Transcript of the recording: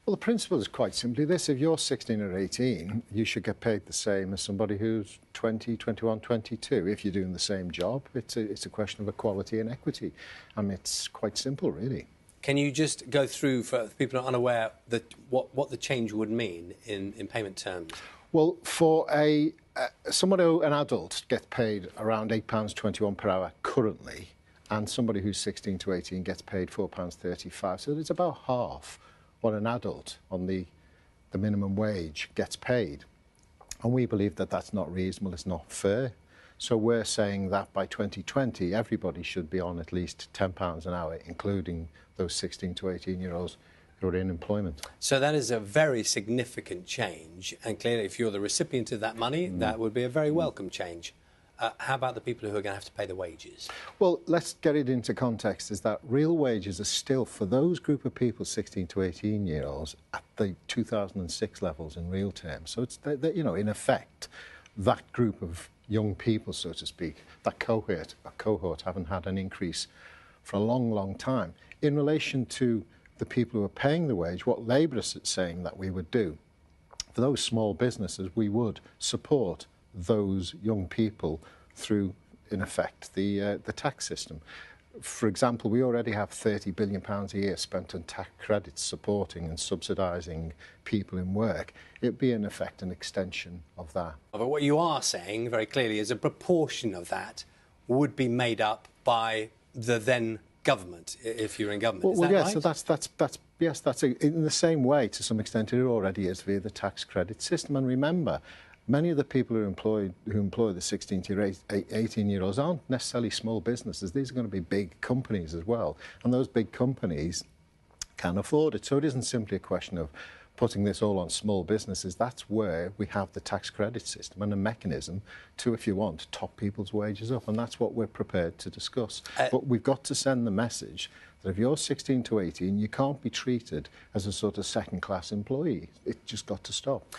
Well, the principle is quite simply this. If you're 16 or 18, you should get paid the same as somebody who's 20, 21, 22. If you're doing the same job, it's a question of equality and equity. I mean, it's quite simple, really. Can you just go through, for people who are unaware, what the change would mean in payment terms? Well, for an adult gets paid around £8.21 per hour currently, and somebody who's 16 to 18 gets paid £4.35. So it's about half what an adult on the minimum wage gets paid. And we believe that that's not reasonable, it's not fair. So we're saying that by 2020, everybody should be on at least £10 an hour, including those 16 to 18-year-olds who are in employment. So that is a very significant change, and clearly if you're the recipient of that money, that would be a very welcome change. How about the people who are going to have to pay the wages? Well, let's get it into context, is that real wages are still, for those group of people, 16 to 18-year-olds, at the 2006 levels in real terms. So it's, you know, in effect, that group of young people, so to speak, that cohort haven't had an increase for a long, long time. In relation to the people who are paying the wage, what Labour is saying that we would do, for those small businesses, we would support those young people through, in effect, the tax system. For example, we already have £30 billion a year spent on tax credits supporting and subsidising people in work. It would be, in effect, an extension of that. But what you are saying very clearly is a proportion of that would be made up by the then government, if you're in government. Is that yes, right? So that's in the same way, to some extent, it already is via the tax credit system. And remember, many of the people who employ the 16 to 18-year-olds aren't necessarily small businesses. These are going to be big companies as well. And those big companies can afford it. So it isn't simply a question of putting this all on small businesses. That's where we have the tax credit system and a mechanism to, if you want, top people's wages up. And that's what we're prepared to discuss. But we've got to send the message that if you're 16 to 18, you can't be treated as a sort of second-class employee. It's just got to stop.